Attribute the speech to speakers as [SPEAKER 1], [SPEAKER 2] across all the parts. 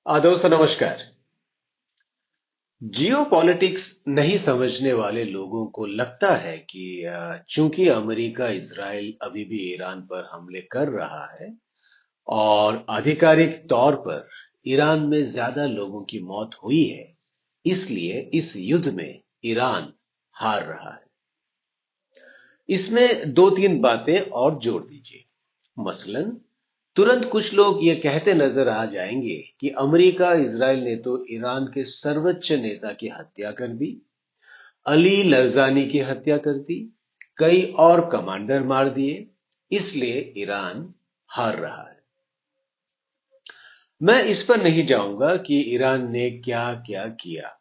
[SPEAKER 1] दोस्तों नमस्कार। जियो पॉलिटिक्स नहीं समझने वाले लोगों को लगता है कि चूंकि अमेरिका इजराइल अभी भी ईरान पर हमले कर रहा है और आधिकारिक तौर पर ईरान में ज्यादा लोगों की मौत हुई है, इसलिए इस युद्ध में ईरान हार रहा है। इसमें दो तीन बातें और जोड़ दीजिए। मसलन तुरंत कुछ लोग ये कहते नजर आ जाएंगे कि अमेरिका इजराइल ने तो ईरान के सर्वोच्च नेता की हत्या कर दी, अली लरजानी की हत्या कर दी, कई और कमांडर मार दिए, इसलिए ईरान हार रहा है। मैं इस पर नहीं जाऊंगा कि ईरान ने क्या क्या किया।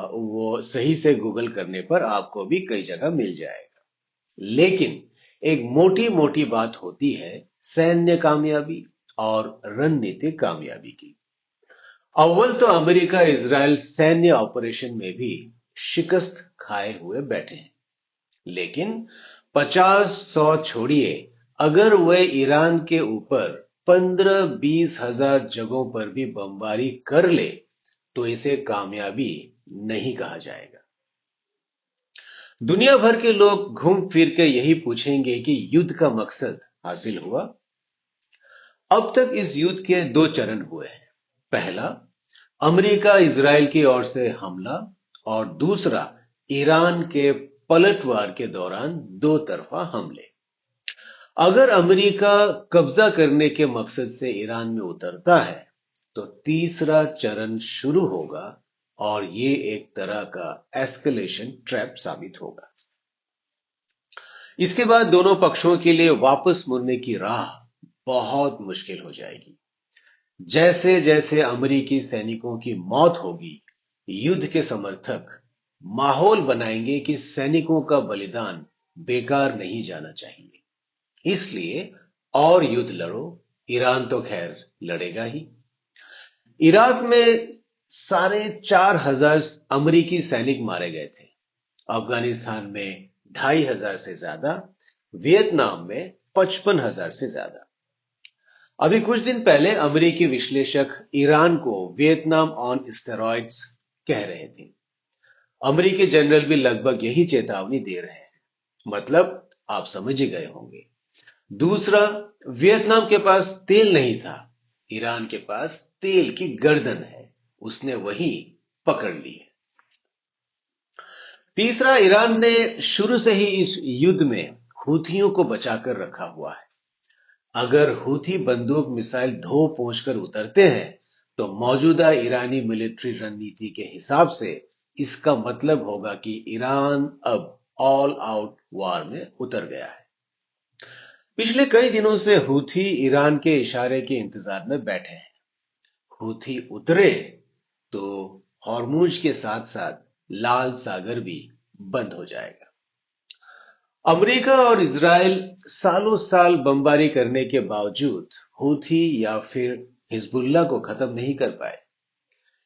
[SPEAKER 1] वो सही से गूगल करने पर आपको भी कई जगह मिल जाएगा। लेकिन एक मोटी मोटी बात होती है सैन्य कामयाबी और रणनीतिक कामयाबी की। अव्वल तो अमेरिका इजराइल सैन्य ऑपरेशन में भी शिकस्त खाए हुए बैठे हैं। लेकिन 50-100 छोड़िए, अगर वे ईरान के ऊपर 15-20 हजार जगहों पर भी बमबारी कर ले तो इसे कामयाबी नहीं कहा जाएगा। दुनिया भर के लोग घूम फिर के यही पूछेंगे कि युद्ध का मकसद हासिल हुआ। अब तक इस युद्ध के दो चरण हुए हैं। पहला, अमेरिका इजराइल की ओर से हमला, और दूसरा ईरान के पलटवार के दौरान दो तरफा हमले। अगर अमेरिका कब्जा करने के मकसद से ईरान में उतरता है तो तीसरा चरण शुरू होगा और ये एक तरह का एस्केलेशन ट्रैप साबित होगा। इसके बाद दोनों पक्षों के लिए वापस मुड़ने की राह बहुत मुश्किल हो जाएगी। जैसे जैसे अमेरिकी सैनिकों की मौत होगी, युद्ध के समर्थक माहौल बनाएंगे कि सैनिकों का बलिदान बेकार नहीं जाना चाहिए, इसलिए और युद्ध लड़ो। ईरान तो खैर लड़ेगा ही। इराक में 4,500 अमेरिकी सैनिक मारे गए थे, अफगानिस्तान में 2,500 से ज्यादा, वियतनाम में 55,000 से ज्यादा। अभी कुछ दिन पहले अमेरिकी विश्लेषक ईरान को वियतनाम ऑन स्टेरॉइड्स कह रहे थे। अमेरिकी जनरल भी लगभग यही चेतावनी दे रहे हैं। मतलब आप समझ ही गए होंगे। दूसरा, वियतनाम के पास तेल नहीं था, ईरान के पास तेल की गर्दन है, उसने वही पकड़ ली है। तीसरा, ईरान ने शुरू से ही इस युद्ध में हूथियों को बचाकर रखा हुआ है। अगर हूथी बंदूक मिसाइल धो पहुंच कर उतरते हैं तो मौजूदा ईरानी मिलिट्री रणनीति के हिसाब से इसका मतलब होगा कि ईरान अब ऑल आउट वॉर में उतर गया है। पिछले कई दिनों से हूथी ईरान के इशारे के इंतजार में बैठे हैं। हूथी उतरे तो हॉर्मुज के साथ साथ लाल सागर भी बंद हो जाएगा। अमेरिका और इजराइल सालों साल बमबारी करने के बावजूद हूथी या फिर हिजबुल्लाह को खत्म नहीं कर पाए।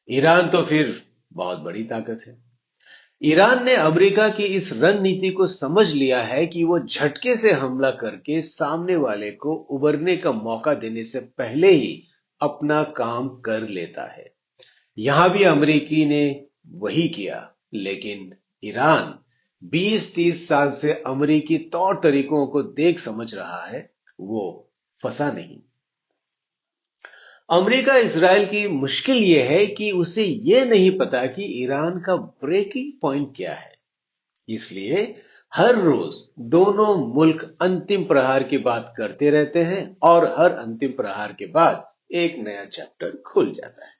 [SPEAKER 1] ईरान तो फिर बहुत बड़ी ताकत है। ईरान ने अमेरिका की इस रणनीति को समझ लिया है कि वो झटके से हमला करके सामने वाले को उबरने का मौका देने से पहले ही अपना काम कर लेता है। यहां भी अमेरिकी ने वही किया, लेकिन ईरान 20-30 साल से अमेरिकी तौर तरीकों को देख समझ रहा है, वो फंसा नहीं। अमेरिका इजराइल की मुश्किल यह है कि उसे यह नहीं पता कि ईरान का ब्रेकिंग पॉइंट क्या है। इसलिए हर रोज दोनों मुल्क अंतिम प्रहार की बात करते रहते हैं और हर अंतिम प्रहार के बाद एक नया चैप्टर खुल जाता है।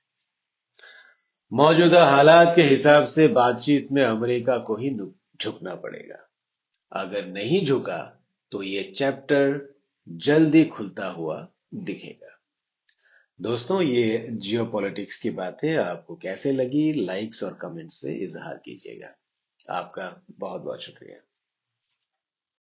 [SPEAKER 1] मौजूदा हालात के हिसाब से बातचीत में अमेरिका को ही झुकना पड़ेगा। अगर नहीं झुका तो ये चैप्टर जल्दी खुलता हुआ दिखेगा। दोस्तों, ये जियोपॉलिटिक्स की बातें आपको कैसे लगी, लाइक्स और कमेंट्स से इजहार कीजिएगा। आपका बहुत बहुत शुक्रिया।